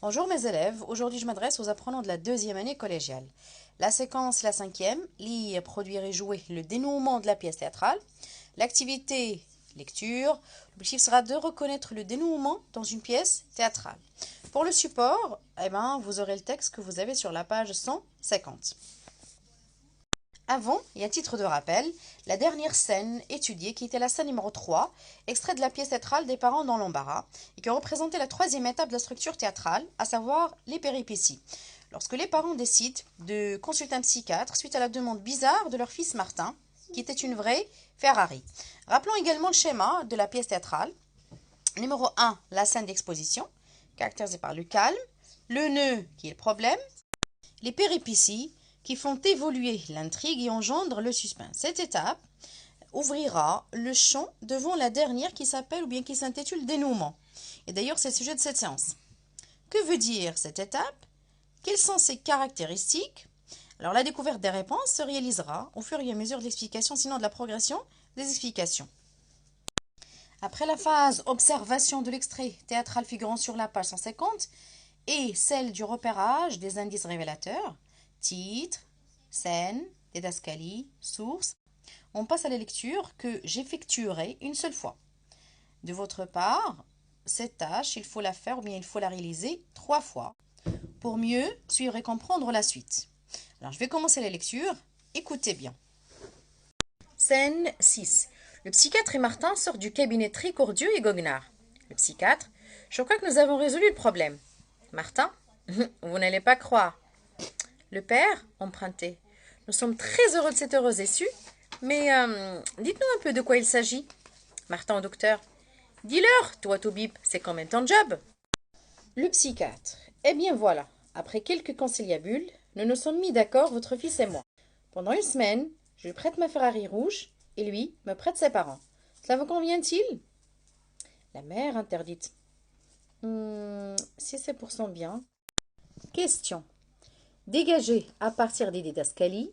Bonjour mes élèves, aujourd'hui je m'adresse aux apprenants de la deuxième année collégiale. La séquence, la cinquième, lire, produire et jouer le dénouement de la pièce théâtrale. L'activité, lecture, l'objectif sera de reconnaître le dénouement dans une pièce théâtrale. Pour le support, vous aurez le texte que vous avez sur la page 150. Avant, et à titre de rappel, la dernière scène étudiée, qui était la scène numéro 3, extrait de la pièce théâtrale des parents dans l'embarras, et qui représentait la troisième étape de la structure théâtrale, à savoir les péripéties. Lorsque les parents décident de consulter un psychiatre suite à la demande bizarre de leur fils Martin, qui était une vraie Ferrari. Rappelons également le schéma de la pièce théâtrale. Numéro 1, la scène d'exposition, caractérisée par le calme, le nœud qui est le problème, les péripéties, qui font évoluer l'intrigue et engendrent le suspense. Cette étape ouvrira le champ devant la dernière qui s'appelle ou bien qui s'intitule dénouement. Et d'ailleurs, c'est le sujet de cette séance. Que veut dire cette étape? Quelles sont ses caractéristiques? Alors, la découverte des réponses se réalisera au fur et à mesure de l'explication, sinon de la progression des explications. Après la phase observation de l'extrait théâtral figurant sur la page 150 et celle du repérage des indices révélateurs, titre, scène, didascalie, source, on passe à la lecture que j'effectuerai une seule fois. De votre part, cette tâche, il faut la faire ou bien il faut la réaliser 3 fois pour mieux suivre et comprendre la suite. Alors, je vais commencer la lecture. Écoutez bien. Scène 6. Le psychiatre et Martin sortent du cabinet Tricordieu et Goguenard. Le psychiatre, je crois que nous avons résolu le problème. Martin, vous n'allez pas croire. Le père, emprunté. Nous sommes très heureux de cette heureuse issue, mais dites-nous un peu de quoi il s'agit. Martin au docteur. Dis-leur, toi Toubib, c'est quand même ton job. Le psychiatre. Eh bien voilà, après quelques conciliabules, nous nous sommes mis d'accord, votre fils et moi. Pendant une semaine, je lui prête ma Ferrari rouge et lui me prête ses parents. Cela vous convient-il? La mère interdite. Si c'est pour son bien. Question. Dégager à partir des didascalies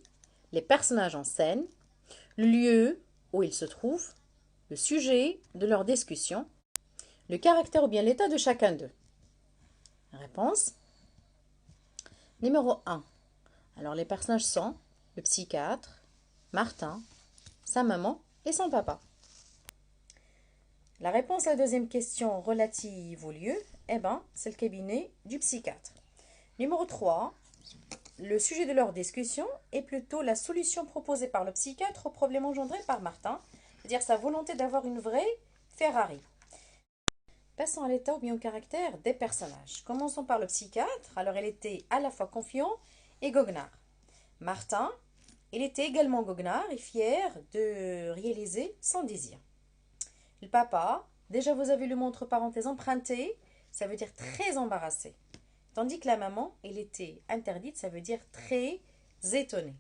les personnages en scène, le lieu où ils se trouvent, le sujet de leur discussion, le caractère ou bien l'état de chacun d'eux. Réponse. Numéro 1. Alors les personnages sont le psychiatre, Martin, sa maman et son papa. La réponse à la deuxième question relative au lieu, c'est le cabinet du psychiatre. Numéro 3. Le sujet de leur discussion est plutôt la solution proposée par le psychiatre au problème engendré par Martin, c'est-à-dire sa volonté d'avoir une vraie Ferrari. Passons à l'état ou bien au caractère des personnages. Commençons par le psychiatre. Alors, il était à la fois confiant et goguenard. Martin, il était également goguenard et fier de réaliser son désir. Le papa, déjà vous avez le mot entre parenthèses emprunté, ça veut dire très embarrassé. Tandis que la maman, elle était interdite, ça veut dire très étonnée.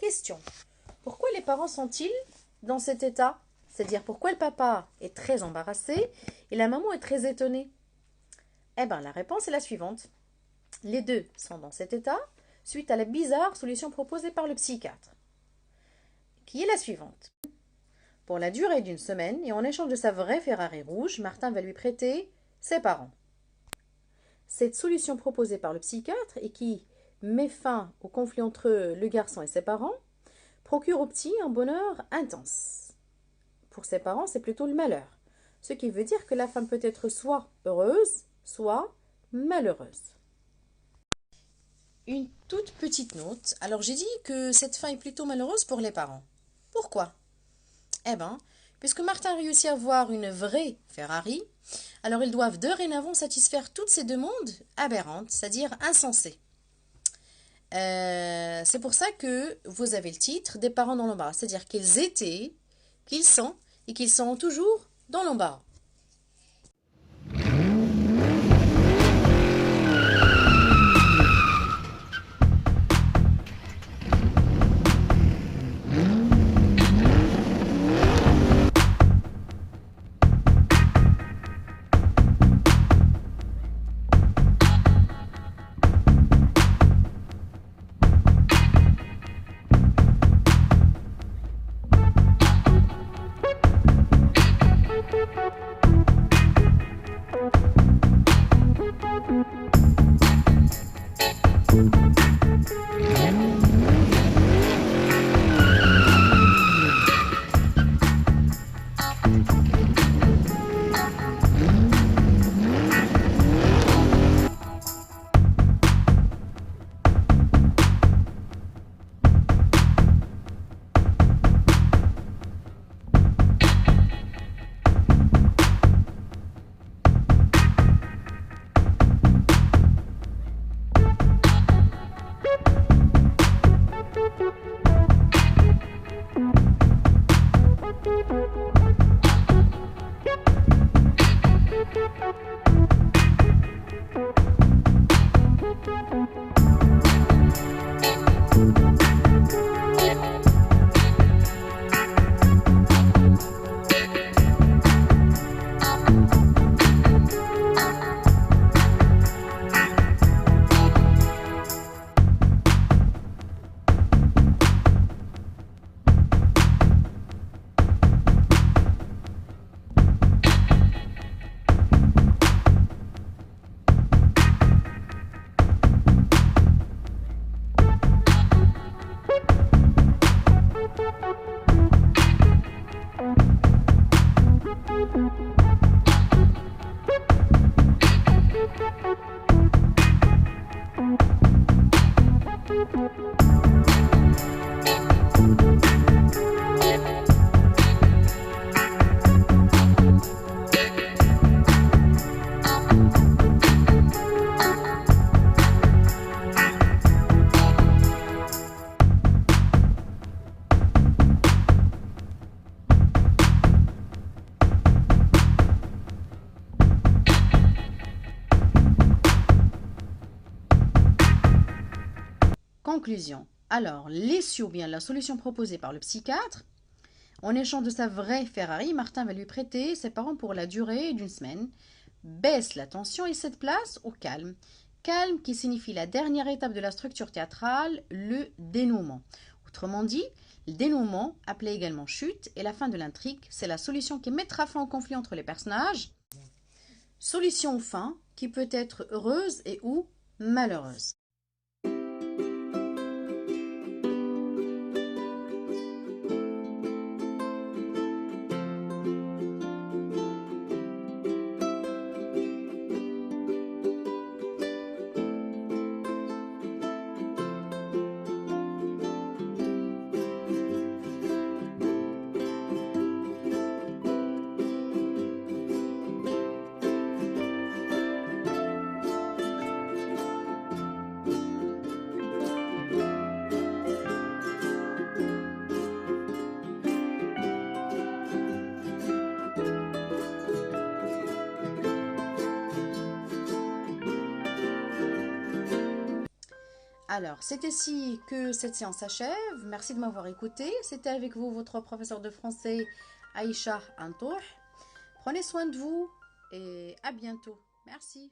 Question. Pourquoi les parents sont-ils dans cet état? C'est-à-dire pourquoi le papa est très embarrassé et la maman est très étonnée? Eh bien, la réponse est la suivante. Les deux sont dans cet état suite à la bizarre solution proposée par le psychiatre, qui est la suivante. Pour la durée d'une semaine et en échange de sa vraie Ferrari rouge, Martin va lui prêter ses parents. Cette solution proposée par le psychiatre et qui met fin au conflit entre le garçon et ses parents procure au petit un bonheur intense. Pour ses parents, c'est plutôt le malheur, ce qui veut dire que la femme peut être soit heureuse, soit malheureuse. Une toute petite note. Alors j'ai dit que cette fin est plutôt malheureuse pour les parents. Pourquoi? Eh bien, puisque Martin réussit à avoir une vraie Ferrari, alors ils doivent dorénavant satisfaire toutes ces demandes aberrantes, c'est-à-dire insensées. C'est pour ça que vous avez le titre des parents dans l'embarras, c'est-à-dire qu'ils étaient, qu'ils sont et qu'ils sont toujours dans l'embarras. Conclusion. Alors, l'issue ou bien la solution proposée par le psychiatre, en échange de sa vraie Ferrari, Martin va lui prêter ses parents pour la durée d'une semaine, baisse la tension et cède place au calme. Calme qui signifie la dernière étape de la structure théâtrale, le dénouement. Autrement dit, le dénouement, appelé également chute, est la fin de l'intrigue, c'est la solution qui mettra fin au conflit entre les personnages. Solution ou fin qui peut être heureuse et ou malheureuse. Alors, c'est ici que cette séance s'achève. Merci de m'avoir écouté. C'était avec vous votre professeur de français Aïcha Antouh. Prenez soin de vous et à bientôt. Merci.